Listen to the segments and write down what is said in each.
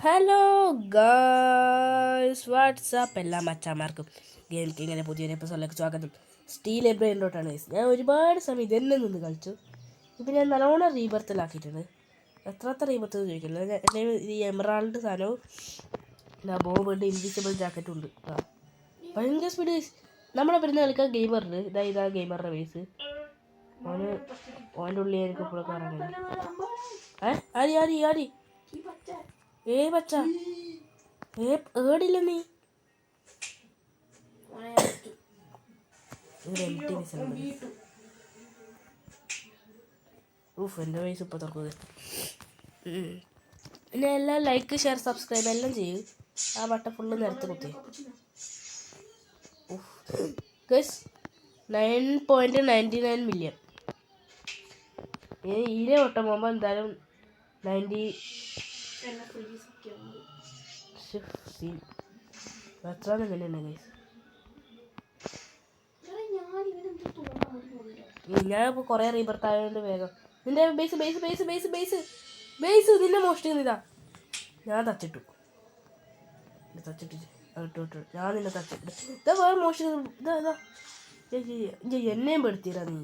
Hello guys WhatsApp എല്ലാ മച്ചാമാർക്കും game കിങ്ങിൻ്റെ പുതിയൊരു എപ്പിസോഡിലേക്ക് സ്വാഗതം. സ്റ്റീൽ ബ്രെയിനിലോട്ടാണ് ഗൈസ്. ഞാൻ ഒരുപാട് സമയം ഇതെന്നെ നിന്ന് കളിച്ചു. ഇപ്പം ഞാൻ നല്ലോണം റീബർത്തിലാക്കിയിട്ടുണ്ട്. എത്ര റീബർത്ത് ചോദിക്കില്ല. എൻ്റെ ഈ എമറാൾഡ് സാധനവും ഞാൻ ബോബുണ്ട്, ഇൻവിസിബിൾ ജാക്കറ്റും ഉണ്ട്. ഭയങ്കര സ്പീഡ്. നമ്മളെ വരുന്ന കളിക്കാൻ ഗെയിമറുണ്ട്. ഇതാ ഗെയിമറുടെ ബേസ്. ഓൻ്റെ ഉള്ളിൽ എനിക്ക് ഇപ്പോൾ കറങ്ങുന്നത്. ആരി ബച്ച ഏടില്ല നീ എൻ്റെ വയസ്സ് ഇപ്പോൾ തുറക്കുന്നത്. പിന്നെ എല്ലാം ലൈക്ക് ഷെയർ സബ്സ്ക്രൈബ് എല്ലാം ചെയ്യും. ആ ബട്ടൺ ഫുള്ള് നിരത്ത് കുത്തി. 9.99 മില്യൺ. ഇതിലെ വട്ടം പോകുമ്പോൾ എന്തായാലും 90 എത്ര തന്നെയാണ് ഗൈസ്. ഞാനിപ്പോൾ കുറേ റീബർത്ത് ആയതുകൊണ്ട് വേഗം നിന്റെ ബേസ് നിന്നെ മോഷ്ടിക്കുന്നിതാ. ഞാൻ തച്ചിട്ടു ഞാൻ നിന്നെ തച്ചിട്ട് ഇതാ വേറെ മോഷ്ടിക്കുന്നു. ഇതാ എന്നെയും പെടുത്തിയില്ല നീ.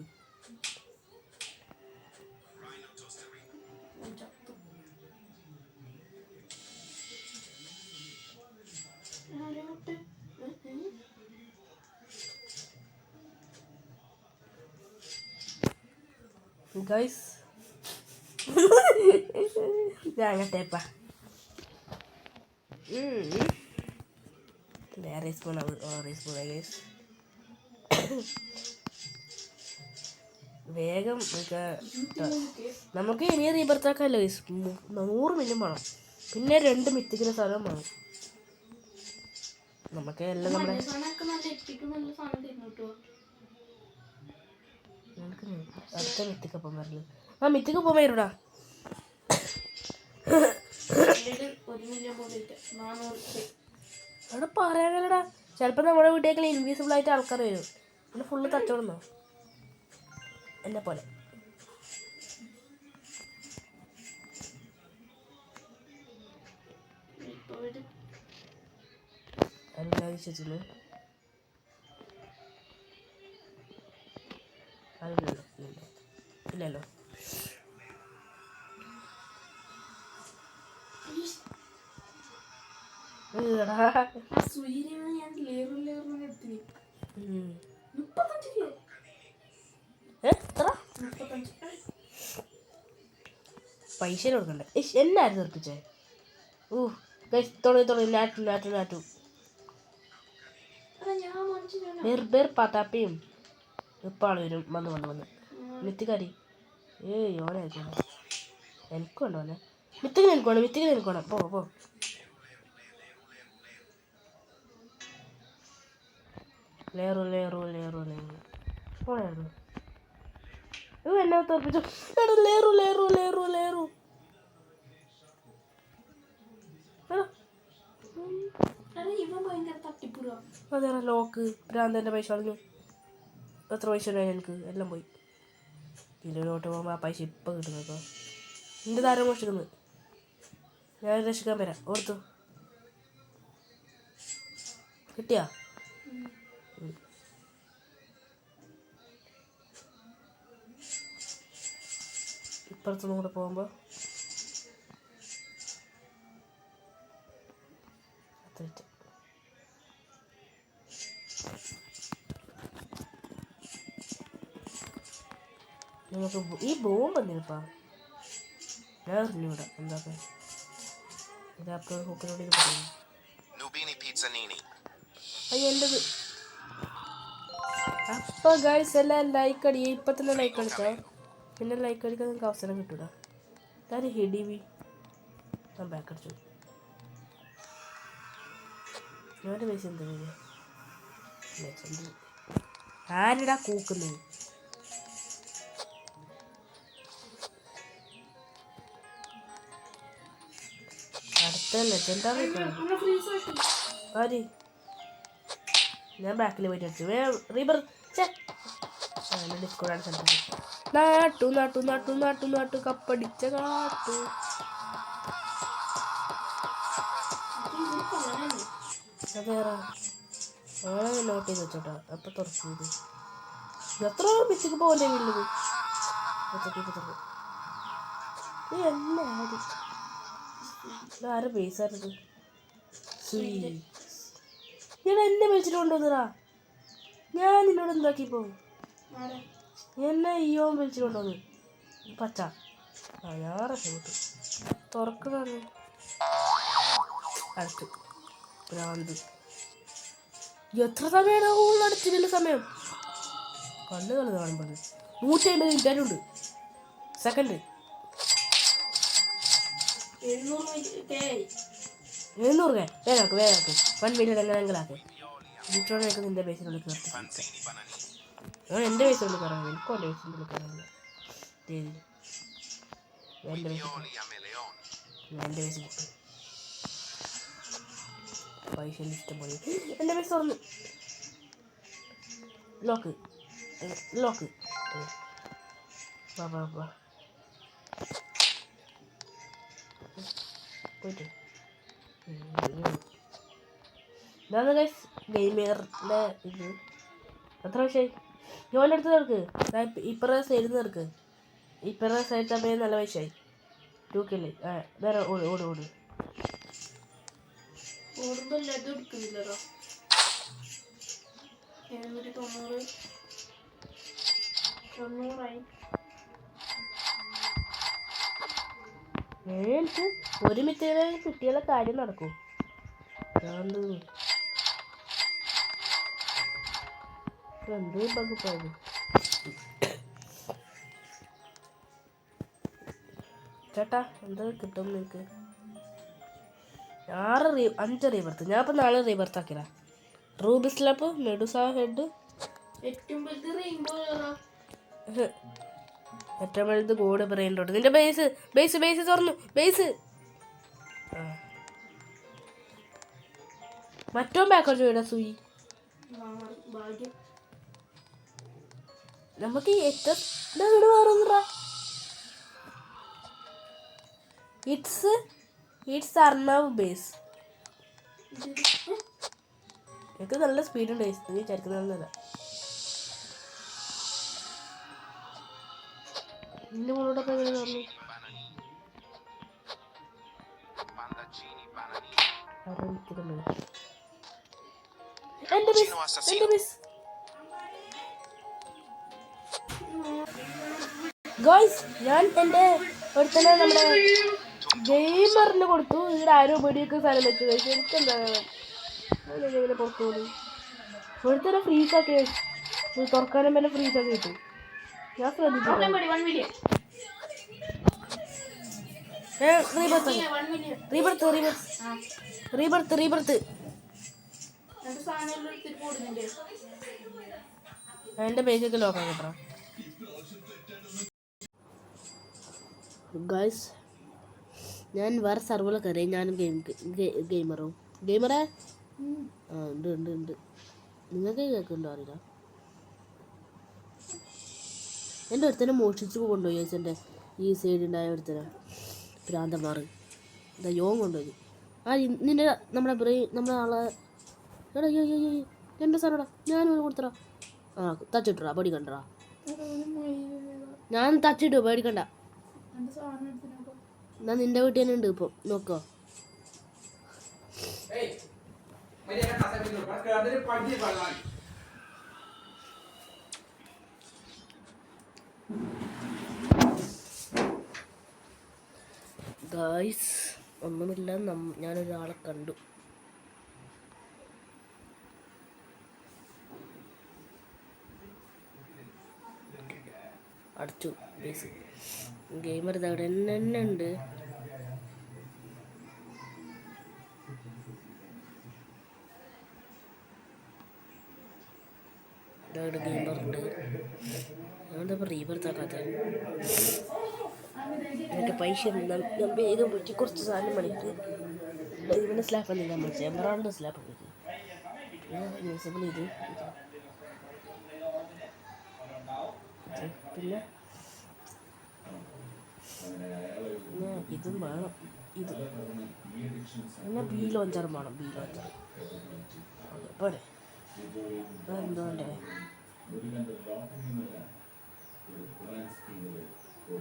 ഗൈസ് ഞാങ്ങട്ടേപ്പാ വേറെ സ്പൂൺ ഗൈസ്. വേഗം നമുക്ക് ഇനി റീബർത്താക്കാമല്ലോ ഗൈസ്. 100 മില്യൺ വേണം. പിന്നെ 2 മിത്തിക്കുന്ന സ്ഥലം വേണം. നമുക്ക് എല്ലാം നമ്മുടെ അടുത്ത മിത്തിക്കൊപ്പം വരല്. ആ മിത്തിക്കൊപ്പം വരൂടാ. അവിടെ പറയാനല്ലടാ. ചിലപ്പോൾ നമ്മുടെ വീട്ടിലേക്ക് ഇൻവിസിബിൾ ആയിട്ട് ആൾക്കാർ വരും. പിന്നെ ഫുള്ള് തച്ചോടുന്നോ എന്നെ പോലെ. ഇല്ലല്ലോ. പൈസ കൊടുക്കണ്ടേ? എന്നായിരുന്നു തീർപ്പിച്ചേ? നാറ്റു പാത്താപ്പിയും ഇപ്പാള് വരും. വന്ന് മിത്തിക്കാരി ഓനായിരിക്കണം. എനിക്ക് വേണ്ടോന്നെ. മിത്തിക്ക് എനിക്ക് വേണം. പോ ലേറു ഓനായിരുന്നു. എന്നെ തോൽപ്പിച്ചു. ലേറു അതേടാ ലോക്ക്. ഭ്രാന്തൻ്റെ പൈസ കളഞ്ഞു. എത്ര പൈസ ഉണ്ടായി എനിക്ക്? എല്ലാം പോയി. ഇതിലോട്ട് പോകുമ്പോൾ ആ പൈസ ഇപ്പം കിട്ടുന്നേക്കോ. എൻ്റെ താരം മോഷ്ടിക്കുന്നത്. ഞാൻ രക്ഷിക്കാൻ വരാം. ഓർത്തു കിട്ടിയാ? ഇപ്പുറത്തൊന്നും കൂടെ പോകുമ്പോൾ നമുക്ക് ഈ ബോംബ് എന്തിനിപ്പാ? ഞാൻ അറിഞ്ഞൂടാ എന്താക്കാൻ. ഇത് അപ്പോഴും ഹൂക്കിനോട് ഇത് പറയുന്നു. അയ്യോ എൻ്റെത്. അപ്പോൾ ഗൈസ് എല്ലാം ലൈക്ക് അടി. ഇപ്പം തന്നെ ലൈക്ക് അടിച്ചോ. പിന്നെ ലൈക്ക് അടിക്കാൻ നിങ്ങൾക്ക് അവസരം കിട്ടൂടാ. ഞാൻ ഹിഡിവി ഞാൻ ബാക്ക് അടിച്ചു. ഞാൻ്റെ പൈസ എന്താ വരിക? ആരിടാ കൂക്കുന്നത്? അടുത്ത ലെജൻഡാണ് ആര്? ഞാൻ ബാക്കിൽ പോയിട്ട് അടിച്ചു. Rebirth ഡിസ്കോഡാണ് centre. നാട്ടു കപ്പടിച്ച കാട്ടു. അതേറാ ആളെ നോട്ട് ചെയ്ത് വെച്ചോട്ടാ. അപ്പം തുറക്കുന്നത് എത്ര പിച്ചിക്ക് പോലെ വീഴുന്നത് എന്നെ ആരെ ബേസായിരുന്നത് ഇവിടെ എന്നെ വിളിച്ചിട്ട് കൊണ്ടുവന്നടാ. ഞാൻ നിന്നോട് എന്താക്കി പോകും എന്നെ അയ്യോ വിളിച്ചിട്ട് കൊണ്ടുവന്നു പച്ച. ആ ഞാൻ രക്ഷപ്പെട്ടു. തുറക്കുന്നതാണ് അടുത്ത് ഭ്രാന്ത്. എത്ര സമയമാണ് അടുത്തില്ല സമയം കണ്ണ് കളി കാണുമ്പോൾ 150 മിനിറ്റായിട്ടുണ്ട്. Second 700 വേഗാക്ക് 1 million എങ്ങനെയെങ്കിലാക്ക്. വീട്ടോടൊക്കെ നിന്റെ ബേസിനുള്ളിൽ കയറി ഞാൻ എൻ്റെ ബേസിനുള്ളിൽ കയറാൻ എനിക്കും എൻ്റെ ബേസിനുള്ളിൽ കയറാനില്ല. എൻ്റെ ബേസ് കിട്ടും പൈസ ഇഷ്ടം പോലെ. എൻ്റെ ബേസ് തുറന്നു ലോക്ക് പോയിട്ട് ഇതാണ് ഗൈസ് ഗെയിമറിൻ്റെ ഇത്. എത്ര പക്ഷേ ജോലി എടുത്ത് തീർക്ക്. ഇപ്പറേ സൈഡിൽ നിന്ന് തീർക്ക്. ഇപ്പറേ സൈഡ് സമയം നല്ല വയസ്സായി 2K വേറെ ഓട് ഓടുമ്പോൾ എടുക്കുന്നില്ലല്ലോ. 790 എനിക്ക് ഒരു മിനിറ്റ് കിട്ടിയാലെ കാര്യം നടക്കും. എന്ത് പകുപ്പായത് ചേട്ടാ എന്താ കിട്ടും നിനക്ക്? 5 റീബർത്ത്. ഞാൻ ഇപ്പം നാളെ റീബർത്ത് ആക്കിയതാ. റൂബിസ് ലാപ്പ് മെഡുസ ഹെഡ് ഏറ്റവും വലുത് ഗോഡ് ബ്രെയിനിലോട്ട്. നിന്റെ ബേസ് തുറന്നു. ബേസ് മറ്റോ ബാക്കോട്ട് വീടാ സൂയി. നമുക്ക് ഇറ്റ്സ് അർണവ് ബേസ്. എനിക്ക് നല്ല സ്പീഡുണ്ട് വിചാരിക്കുന്നതല്ല. നിന്റെ മോളോടൊക്കെ എങ്ങനെ പറഞ്ഞു എന്റെ ബേസ് ഗോയ്സ്. ഞാൻ എൻ്റെ ഒരുത്തനെ നമ്മുടെ ഗെയിമറിന് കൊടുത്തു. ഇവിടെ ആരോ പേടിയൊക്കെ സ്ഥലം വെച്ചു കഴിച്ചു. എനിക്കെന്താ ഇങ്ങനെ പുറത്തു പോലും ഒരുത്തന്നെ ഫ്രീസാക്കി തുറക്കാനും വല്ല ഫ്രീസാക്കി കിട്ടും. ഞാൻ ശ്രദ്ധിച്ചു. റീബർത്ത് എൻ്റെ പേജൊക്കെ ലോക്കാൻ കിട്ടണം ഗൈസ്. ഞാൻ വേറെ സർവറിൽ കയറി. ഞാനും ഗെയിമറേ ഉണ്ട്. നിങ്ങൾക്ക് കേൾക്കുന്നുണ്ടോ അറിയില്ല. എൻ്റെ ഒരുത്തനെ മോഷിച്ചു കൊണ്ടുപോയി ചേച്ചി. എൻ്റെ ഈ സൈഡുണ്ടായ ഒരുത്തനെ ഭ്രാന്തന്മാർ എന്താ യോൻ കൊണ്ടുപോയി. നിന്റെ നമ്മുടെ ആളെ എടാ എൻ്റെ സാറടാ ഞാനും കൊടുത്തടാ. തച്ചിട്ടാ പേടിക്കണ്ടടാ. ഞാൻ തച്ചിട്ടു പേടിക്കണ്ട. ഞാൻ നിന്റെ വീട്ടിൽ തന്നെ ഉണ്ട് ഇപ്പം നോക്കോ. ഗായ്സ് ഒന്നുമില്ല. ഞാനൊരാളെ കണ്ടു. അടച്ചു ബേസ്. ഗെയിമർ ഇതവിടെ തന്നെ ഉണ്ട്. ഇതവിടെ ഗെയിമറുണ്ട്. ഞാനെന്താ ഇപ്പോൾ റീബർത്താക്കാത്ത എനിക്ക് പൈസ ഞാൻ വേഗം പോയിട്ട് കുറച്ച് സാധനം പണിക്ക് ഇവൻ്റെ സ്ലാപ്പ് എന്തെങ്കിലും നമ്മൾ എമറാൾഡ് സ്ലാപ്പ് പോയിട്ട് യൂസബിൾ ഇത് പിന്നെ ഇതും വേണം. ഇത് പിന്നെ ബി ലോഞ്ചർ വേണം. ബി ലോഞ്ചർ ഓക്കെ പോരെ. എന്തുകൊണ്ടേ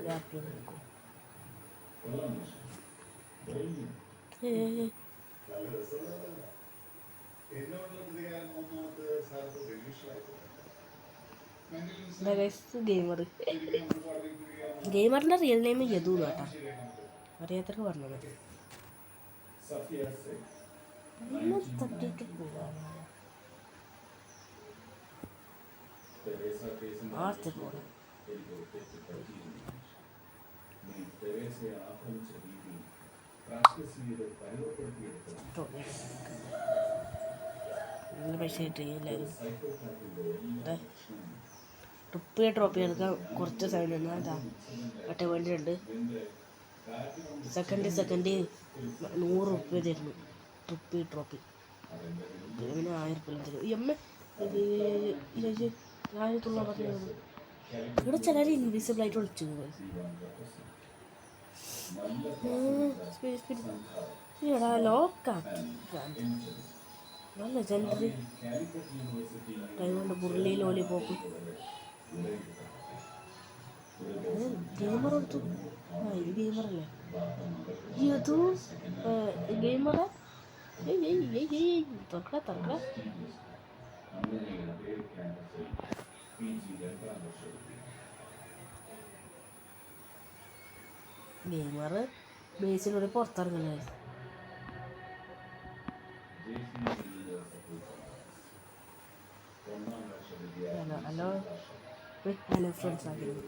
ലാപ്ടോപ്പ് നോക്കും. ഗെയിമറിൻ്റെ റിയൽ നെയിം യദു കേട്ടാ, അറിയാത്തൊക്കെ പറഞ്ഞത്. തട്ടിയിട്ട് പോവാണ് ആർത്തി പോകണം. പൈസ കിട്ടില്ലായിരുന്നു. ട്രോഫി എടുക്കാൻ കുറച്ച് സമയം നിന്നാ മറ്റേ വേണ്ടിയുണ്ട്. സെക്കൻഡ് 100 റുപ്യ തരുന്നു ട്രോഫി. പിന്നെ 1000 റുപ്യ തരും. എമ്മ ഞാനിതുള്ള പറഞ്ഞത് ഇവിടെ ചിലർ ഇൻവിസിബിൾ ആയിട്ട് വിളിച്ചു. എടാ ലോക്കാക്കി നല്ല ലെജൻഡറി ടൈം കൊണ്ട് മുരളി ലോലിപോപ്പ് ഗെയിമർ എടുത്തു. ഇത് ഗെയിമറല്ലേ? ഇതു ഗെയിമറെ തുറക്കട ഗെയിമർ ബേസിലൂടെ പുറത്തിറങ്ങണേ. ഹലോ ഫ്രണ്ട്സ് ആയിരുന്നു.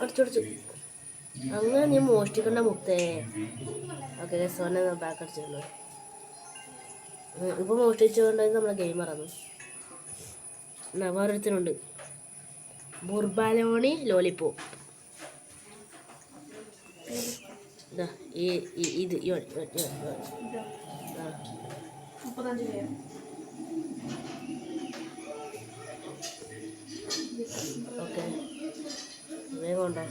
അടിച്ചടിച്ചു അങ്ങനെ നീ മോഷ്ടിക്കണ്ട മുത്തേ. ഓക്കെ സോനെ ബാക്ക് അടിച്ചിരുന്നു. ഇപ്പോൾ മോഷ്ടിച്ചുകൊണ്ടായി നമ്മളെ ഗെയിമറാണ്. വേറൊരുത്തനുണ്ട് ബുർബാലോണി ലോലിപോപ്പ്. ഇത് ഓക്കെ വേഗം ഉണ്ടോ?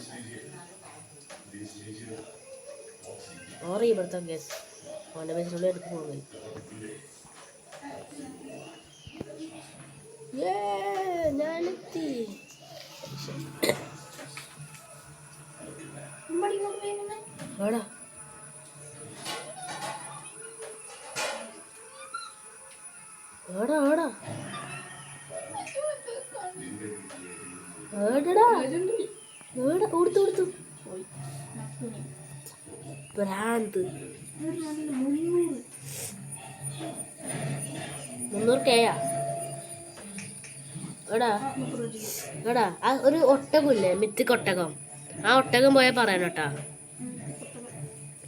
ഓറി ഇവിടുത്തെ ഗ്യാസ് ഓൻ്റെ ബേസിനുള്ളിൽ എടുത്ത് പോകുന്നത്. ഞാനെത്തി. എടാ എടാ എടാ എടാ കൊടുത്തു ഭ്രാന്ത്. 300K എടാ ആ ഒരു ഒട്ടകമില്ലേ, മിത്തിക് ഒട്ടകം. ആ ഒട്ടകം പോയാൽ പറയാനോട്ടാ.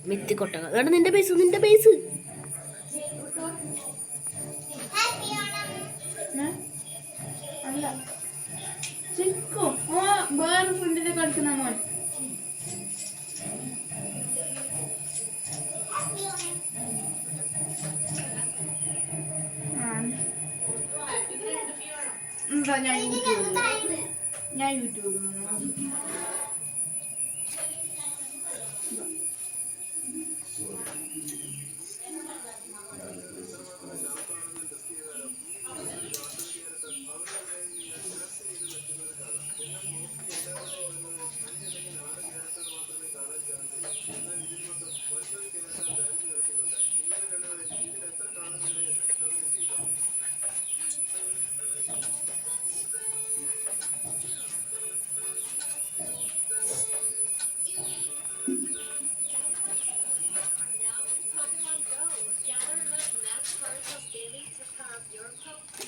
മിത്തിക് ഒട്ടകം. എടാ നിന്റെ പൈസ വേറെ ഫ്രണ്ടിനെ കളിക്കുന്ന മോൻ. എന്താ ഞാൻ യൂട്യൂബ്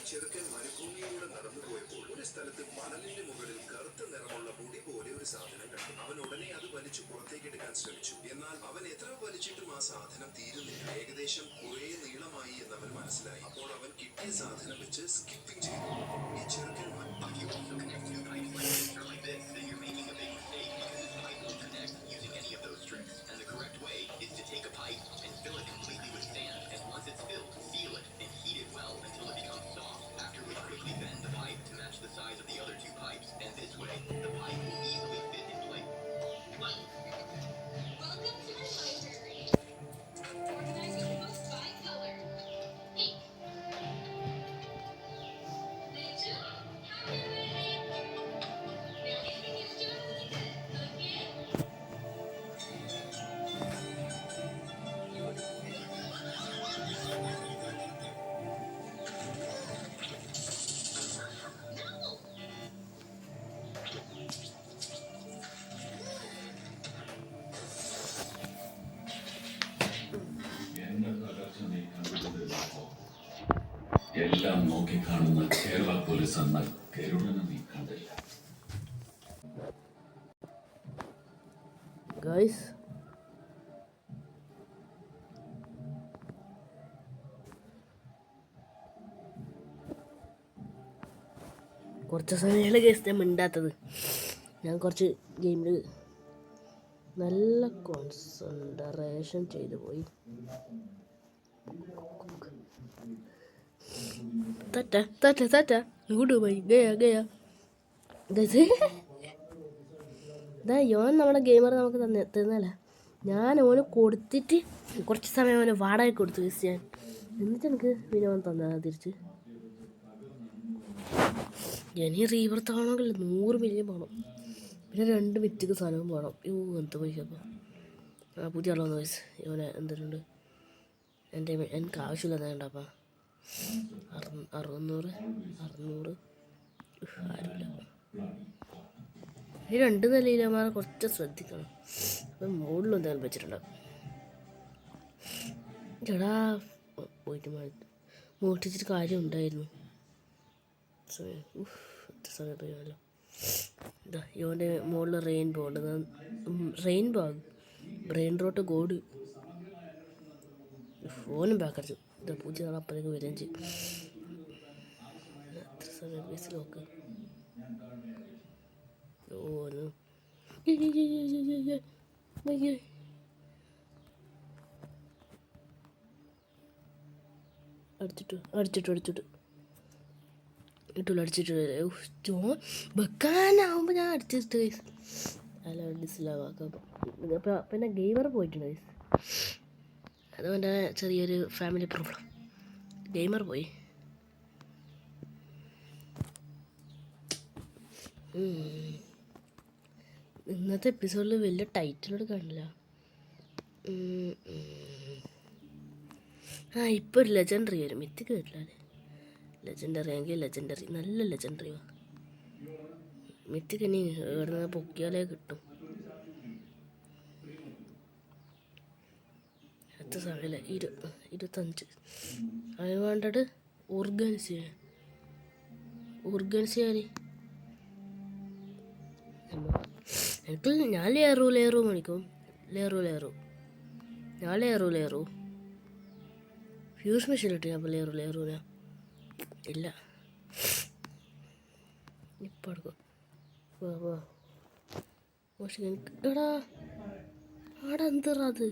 ചെറുക്കൻ മരുഭൂമിയിലൂടെ നടന്നുപോയപ്പോൾ ഒരു സ്ഥലത്ത് മണലിന്റെ മുകളിൽ കറുത്ത നിറമുള്ള മുടി പോലെ ഒരു സാധനം കണ്ടു. അവൻ ഉടനെ അത് വലിച്ചു പുറത്തേക്ക് എടുക്കാൻ ശ്രമിച്ചു. എന്നാൽ അവൻ എത്ര വലിച്ചിട്ടും ആ സാധനം തീരുന്നില്ല. ഏകദേശം കുറെ നീളമായി എന്ന് അവൻ മനസ്സിലായി. അപ്പോൾ അവൻ കിട്ടിയ സാധനം വെച്ച് സ്കിപ്പിംഗ് ചെയ്തു. ഈ ചെറുക്കൻ എല്ലാം നോക്കിക്കാണുന്ന കേരള പോലീസ് എന്ന കരുണനെ നീ കണ്ടില്ല. ഗൈസ് കുറച്ച് സമയമാണ് ഗൈസ് ഞാൻ മിണ്ടാത്തത്. ഞാൻ കുറച്ച് ഗെയിമിൽ നല്ല കോൺസെൻട്രേഷൻ ചെയ്തു പോയി. തറ്റ ഇങ്ങോട്ട് പോയി ഗയാ യോൻ നമ്മുടെ ഗെയിമർ നമുക്ക് തന്നല്ല. ഞാൻ ഓന് കൊടുത്തിട്ട് കുറച്ച് സമയം അവന് വാടക കൊടുത്തു ഗൈസ് ഞാൻ. എന്നിട്ട് എനിക്ക് പിന്നെ അവൻ തന്നതാ തിരിച്ച്. ഇനി റീബർത്ത് ആണെങ്കിൽ 100 മില്യൺ വേണം, പിന്നെ 2 മിനിറ്റ് സാധനവും വേണം. എന്ത് പൈസ അപ്പോൾ പുതിയ ആളോന്ന് വയസ്സ് ഇവനെ എന്തിനുണ്ട് എനിക്ക് ആവശ്യമില്ല വേണ്ടപ്പാ. 600 ആരുമില്ല. ഈ 2 നിലയിലമാരെ കുറച്ച് ശ്രദ്ധിക്കണം. അപ്പം മുകളിലും എന്തെങ്കിലും വെച്ചിട്ടുണ്ടാവും. ചേടാ പോയിട്ട് മോട്ടിച്ചിട്ട് കാര്യം ഉണ്ടായിരുന്നു. എത്ര സമയം പോയല്ലോ. ഇതാ ഇവൻ്റെ മുകളിൽ റെയിൻബോ ഉണ്ട്. റെയിൻബോ ആകും ബ്രെയിൻ റോട്ട് ഗോഡ് ഫോണും ബാക്കടിച്ചു. ഇതാ പുതിയ ആൾ അപ്പോഴേക്ക് വരികയും ചെയ്യും. എത്ര സമയം ബേസിൽ നോക്ക്. അടിച്ചിട്ടു ജോൺ വെക്കാനാവുമ്പോൾ ഞാൻ അടിച്ചിട്ട് അല്ല ഡിസ്ലാവാക്കാം. പിന്നെ ഗെയിമർ പോയിട്ടുണ്ട് ഗൈസ്. അതുകൊണ്ട് ചെറിയൊരു ഫാമിലി പ്രോബ്ലം. ഗെയിമർ പോയി. ഇന്നത്തെ എപ്പിസോഡിൽ വലിയ ടൈറ്റിലോട് കാണില്ല. ഇപ്പോൾ ഒരു ലെജൻഡറി വരും. മിത്തിക്ക് വരില്ല അല്ലേ? ലെജൻഡറി ആണെങ്കിൽ ലെജൻഡറി നല്ല ലെജൻഡറി വാ. മിത്തിക്ക് ഇനി എവിടെ നിന്ന് പൊക്കിയാലേ കിട്ടും. എത്ര സമയമല്ലേ? 25. അതിന് വേണ്ടത് ഓർഗൻസിയ എനിക്ക് ഞാൻ ലേറു മേടിക്കും. ഞാൻ ലേറു ഫ്യൂസ് മെഷീൻ ഇട്ട് അപ്പോൾ ലേറൂന ഇല്ല ഇപ്പം എടുക്കും. പക്ഷെ എനിക്ക് എടാ ആടെ എന്താ അത്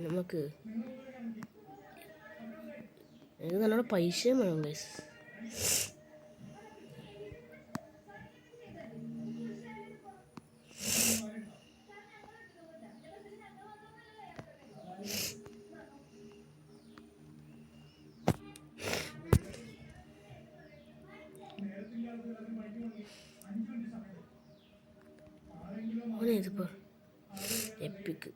നമുക്ക് എനിക്ക് നല്ലോണം പൈസയും വേണം ഗൈസ്. ഇതിപ്പോൾ എപ്പിക്ക്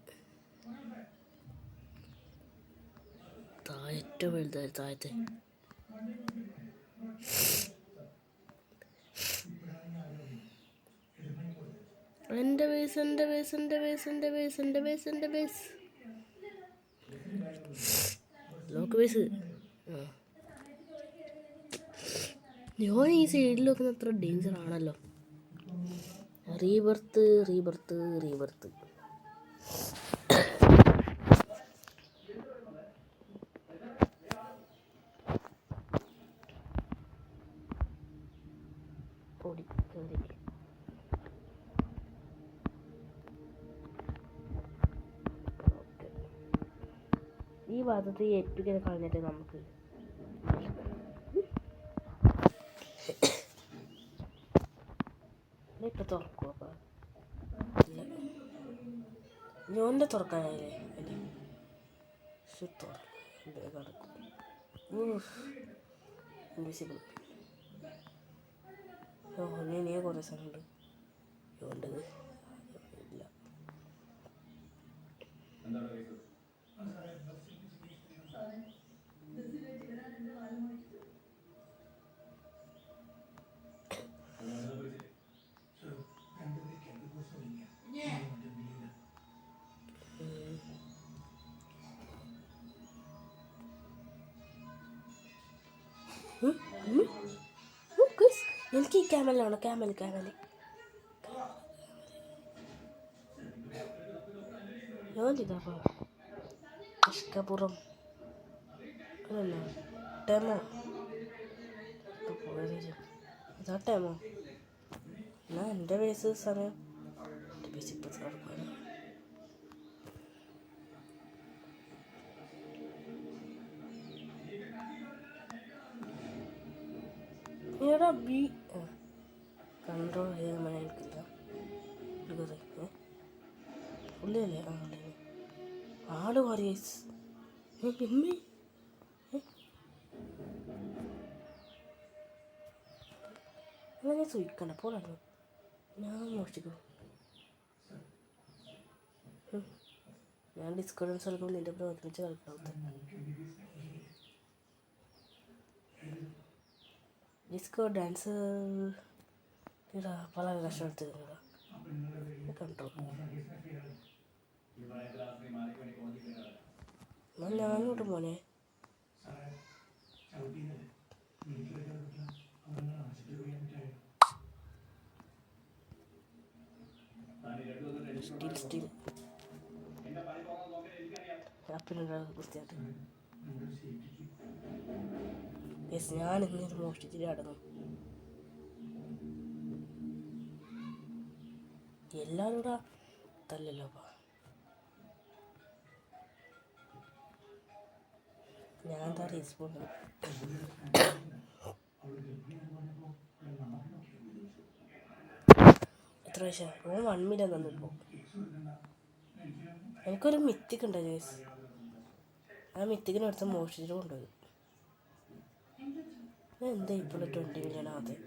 ഏറ്റവും വലുതായി താഴത്തെ എൻ്റെ ബേസ് ലോക്ക് ബേസ്. ഞാൻ ഈ സൈഡിൽ നോക്കുന്ന അത്ര ഡേഞ്ചർ ആണല്ലോ. റീബർത്ത് പൊടി കയറി. ഈ ഭാഗത്ത് എപ്പിക്കനെ കളഞ്ഞിട്ട് നമുക്ക് ഇപ്പം തുറക്കും. അപ്പം ഞോൻ്റെ തുറക്കാനായില്ലേ കിടക്കും. ഇൻവിസിബിൾ. ഇനി കുറേ സ്ഥലമുണ്ട് യോണ്ടത് ഇല്ല. എനിക്ക് ഈ ക്യാമലാണ് ക്യാമൽ ഞാനിതാ ഇഷ്കപുറം അല്ലല്ല ടെമോ ഇതാ ടെമോ എന്നാ എൻ്റെ ബേസ് സമയം എൻ്റെ ബേസ് ഇപ്പം നടക്കാൻ ഏടാ ബി കൺട്രോൾ ചെയ്യാൻ എനിക്കില്ല ഉള്ളിലല്ലേ ആ ഉള്ളിൽ ആള് പറയേസ് എമ്മേ അങ്ങനെ സൂയിക്കണ്ട പോലാണ് ഞാൻ മോഷ്ടിക്കും ഞാൻ ഡിസ്കോഡൻസ് കളിക്കുമ്പോൾ നിൻ്റെ കൂടെ ഒരുമിച്ച് കളിക്കണം ഡിസ്കോ ഡാൻസ് ഇടാ പല കഷ്ടം കൺട്രോൾ ഞാനോട്ട് മോനെ സ്റ്റിൽ അപ്പിനുള്ള കുസ്തിയായിട്ട് യെസ് ഞാൻ ഇന്നൊരു മോഷ്ടിച്ചിട്ട് അടങ്ങും എല്ലാവരും കൂടെ തല്ലല്ലോ അപ്പം ഞാൻ എന്താ റെസ്പോണ്ട് എത്ര വയസ്സാ ഓൻ 1 മില്യൺ തന്നിപ്പോൾ എനിക്കൊരു മിത്തിക്ക് ഉണ്ടായിരുന്നു ഗൈസ് ആ മിത്തിക്കിനടുത്ത് മോഷ്ടിച്ചിട്ട് കൊണ്ടുപോയി എന്താ ഇപ്പോൾ 20 മില്യൺ ആദ്യം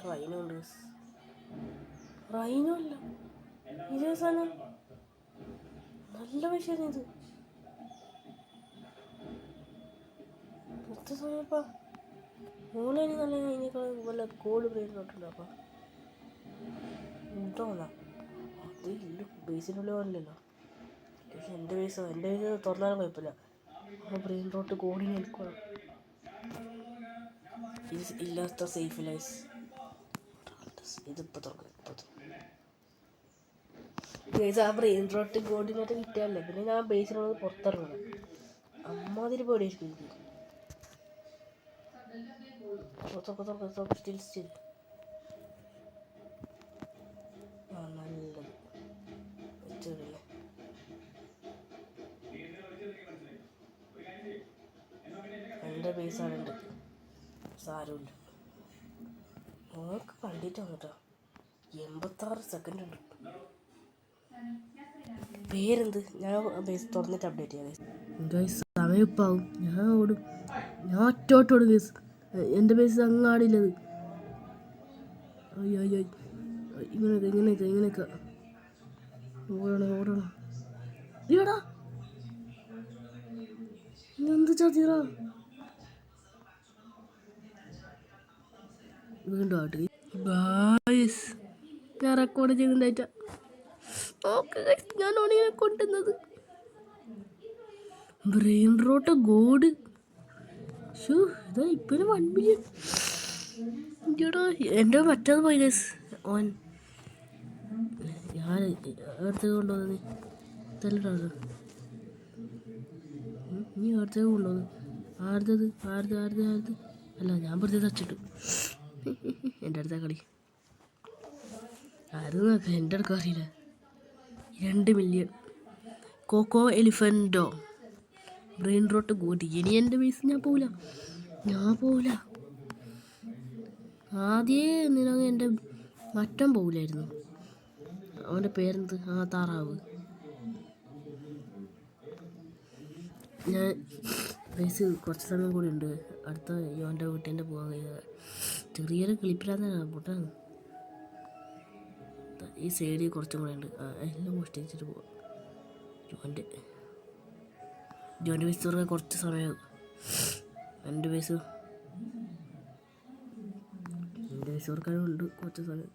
റൈനോ ഉണ്ട് റൈനോ അല്ല ഇതേ സാധനം നല്ല പൈസയാണ് ഇത് എത്ര സമയപ്പാ ഓൺലൈനിൽ നല്ല അതിനേക്കാൾ വല്ല ഗോൾഡ് ബ്രേക്കിലോട്ടുണ്ടോ അപ്പം ഉണ്ടോന്നാ അത് ഇല്ല ബേസിനുള്ളിൽ പോലല്ലോ എൻ്റെ ബേസ് തുറന്നാലും കുഴപ്പമില്ല അപ്പോൾ ബ്രെയിൻ റോട്ട് ഗോളിന് എടുക്കണം ഇല്ലാത്ത സേഫ് ലൈസ് ഇതിപ്പോൾ തുറക്കും ബേസ് ആ ബ്രെയിൻ റോട്ട് ഗോൾഡിനായിട്ട് കിട്ടിയാലേ പിന്നെ ഞാൻ ബേസിനുള്ളത് പുറത്തിറങ്ങണം അമ്മാതിരി പേടിയായിരിക്കും എനിക്ക് സ്റ്റിൽ ആ നല്ലത് വെച്ചിട്ടില്ല എൻ്റെ ബേസാണ് ഉണ്ട് സാരമില്ല നോക്ക് കണ്ടിട്ടാണ് കേട്ടോ 86 സെക്കൻഡ് ഉണ്ട് പേരെന്ത് ഞാൻ ബേസ് തുറന്നിട്ട് അപ്ഡേറ്റ് ചെയ്യാം ഗൈസ് സമയം ഇപ്പം ആവും ഞാൻ ഓടും ഞാൻ ഒറ്റോട്ടോടും ഗൈസ് എൻ്റെ ബേസ് അങ്ങാടില്ലത് അയ്യോ അയ്യോ ഇങ്ങനെയൊക്കെ ഓടണം ഈടാ എന്ത് ചതിറാ വീണ്ടും ആട്ട് ഗായ്സ് ഞാൻ റെക്കോർഡ് ചെയ്യുന്നുണ്ടായിട്ടാ ഓക്കെ ഗൈസ് ഞാനാണ് ഇതിനെ കൊണ്ടുവന്നത് ബ്രെയിൻ റോട്ട് ഗോഡ് ഷൂ ഇതാ ഇപ്പം 1 മില്യൺ ഇടാ എൻ്റെ മറ്റേത് പോയി ഗൈസ് ഓൻ ഞാൻ അടുത്തേക്ക് കൊണ്ടുവന്നത് തല്ലിട്ടാണ് നീ അടുത്തേക്ക് കൊണ്ടുവന്നത് ആർദത് അല്ല ഞാൻ വെറുതെ തച്ചിട്ടു എൻ്റെ അടുത്ത കളി ആരും നോക്കാം എൻ്റെ അടുക്ക അറിയില്ല 2 മില്യൺ കോക്കോ എലിഫൻറ്റോ ബ്രെയിൻ റോട്ട് ഗോട്ടി ഇനി എൻ്റെ ബേസ് ഞാൻ പോവില്ല ആദ്യമേ നിനക്ക് എൻ്റെ മറ്റം പോവില്ലായിരുന്നു അവൻ്റെ പേരെന്ത് താറാവ് ഞാൻ ബേസ് കുറച്ച് സമയം കൂടി ഉണ്ട് അടുത്ത യോൻ്റെ വീട്ടിൻ്റെ പോകാൻ കഴിയുക ചെറിയൊരു ക്ലിപ്പിലാന്ന് പൊട്ടാണ് ഈ സൈഡിൽ കുറച്ചും കൂടെ ഉണ്ട്. എല്ലാം മോഷ്ടിച്ചിട്ട് പോവാം. ജോൻ്റെ പൈസ തുറക്കാൻ കുറച്ച് സമയം. എൻ്റെ പൈസ തുറക്കാനുണ്ട് കുറച്ച് സമയം.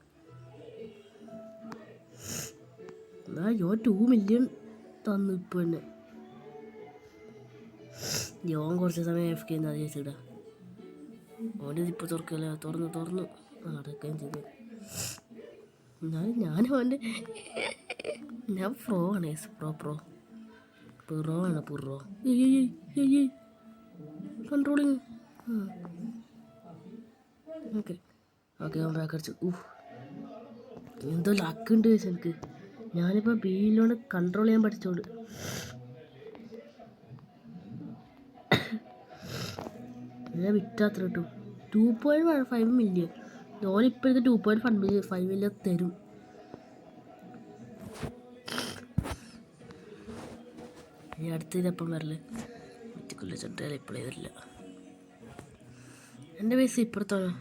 എന്നാ ജോൻ 2 മില്യൺ തന്നു ഇപ്പോൾ തന്നെ. ജോൻ കുറച്ച് സമയം FK എന്നാ ചേച്ചിടാ. ഓൻ്റെ ഇപ്പോൾ തുറക്കല്ല, തുറന്നു നടക്കുകയും ചെയ്തു. എന്നാലും ഞാൻ പ്രോ ആണ്. പ്രോ ആണ്. കൺട്രോളിങ്. ഓക്കെ ഞാൻ ബാക്ക് അടിച്ചു. എന്തോ ലക്കുണ്ട് എനിക്ക്. ഞാനിപ്പോൾ ബിയിലോണ്ട് കൺട്രോൾ ചെയ്യാൻ പഠിച്ചോണ്ട്. ഞാൻ വിറ്റാത്ര കിട്ടും. 2.5 മില്യൺ. ഓനിപ്പോഴത്തെ 2.5 മില്യൺ തരും. ഇനി അടുത്തതിനപ്പം വരല് കൊല്ല ചട്ടയാൽ ഇപ്പോഴേ വരില്ല. എൻ്റെ പൈസ ഇപ്പുറത്താണ്.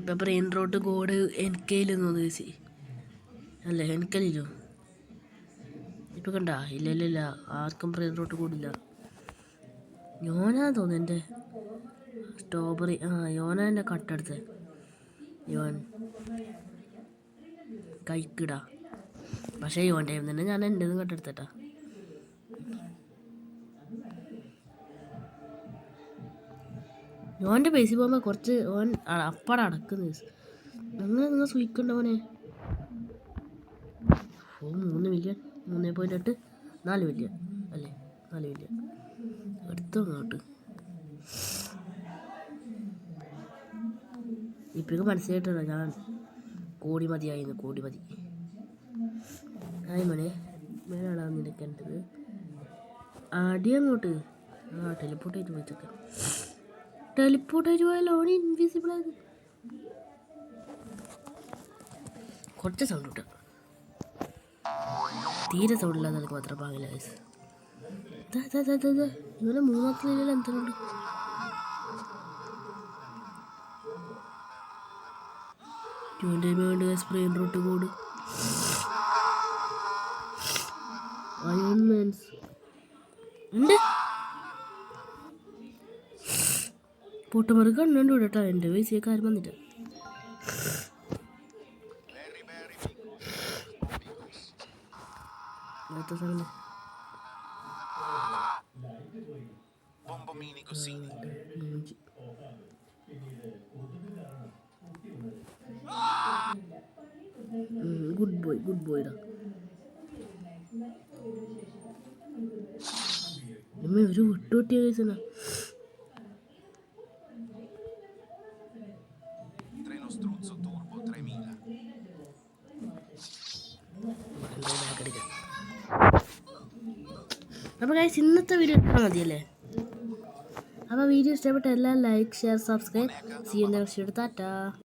ഇപ്പം ബ്രെയിൻ റോട്ട് കോഡ് NKയിലെന്ന് തോന്നുന്നു ചേച്ചി. അല്ല NKയിലോ ഇപ്പം കണ്ട? ഇല്ല ആർക്കും ബ്രെയിൻ റോട്ട് കോഡില്ല. യോനാ തോന്നുന്നു എൻ്റെ സ്ട്രോബെറി. യോനാ എൻ്റെ കട്ടെടുത്ത്. യോൻ കൈക്കിടാ. പക്ഷേ യോൻ്റെ തന്നെ ഞാൻ എൻ്റെതും കട്ടെടുത്തേട്ടാ. യോൻ്റെ പൈസ പോകുമ്പോൾ കുറച്ച് ഓൻ അപ്പടെ അടക്കുന്നത്. അങ്ങനെ നിങ്ങൾ സൂയിക്കണ്ടവനെ. 3 മില്യൺ 3.8 4 മില്യൺ അല്ലേ? 4 മില്യൺ എടുത്തങ്ങോട്ട്. ഇപ്പോഴേക്കും മനസ്സിലായിട്ടാണ് ഞാൻ കോടി മതി. മോനെ മേലാണ് നിനക്കേണ്ടത്. അങ്ങോട്ട്. ടെലിപ്പോർട്ടായിട്ട് പോയിച്ചൊക്കെ. ടെലിപ്പോർട്ടായിട്ട് പോയാലോ? ഓൺ ഇൻവിസിബിൾ ആയത്. കുറച്ച് സൗണ്ട് കിട്ടും. തീരെ സൗണ്ടില്ലാതെ എനിക്ക് മാത്രം പാകില്ല. ഇവരെ 3 എന്തുകൊണ്ട് സ്പ്രെയിൻ റൂട്ട് കോഡ് അയോൺമെൻസ് ഉണ്ട്. പൊട്ടുമറുക്ക് കണ്ണുണ്ട് കേട്ടോ. എൻ്റെ പൈസ കാര്യം വന്നിട്ട് സമയം ഗുഡ് ബോയ്ടാ. ഒരു വിട്ടുപൊട്ടിയ കേസനാ. അപ്പോൾ ഗൈസ് ഇന്നത്തെ വീഡിയോ ഇട്ടാൽ മതിയല്ലേ? അപ്പോൾ വീഡിയോ ഇഷ്ടപ്പെട്ട എല്ലാം like share subscribe. See you next video. Tata.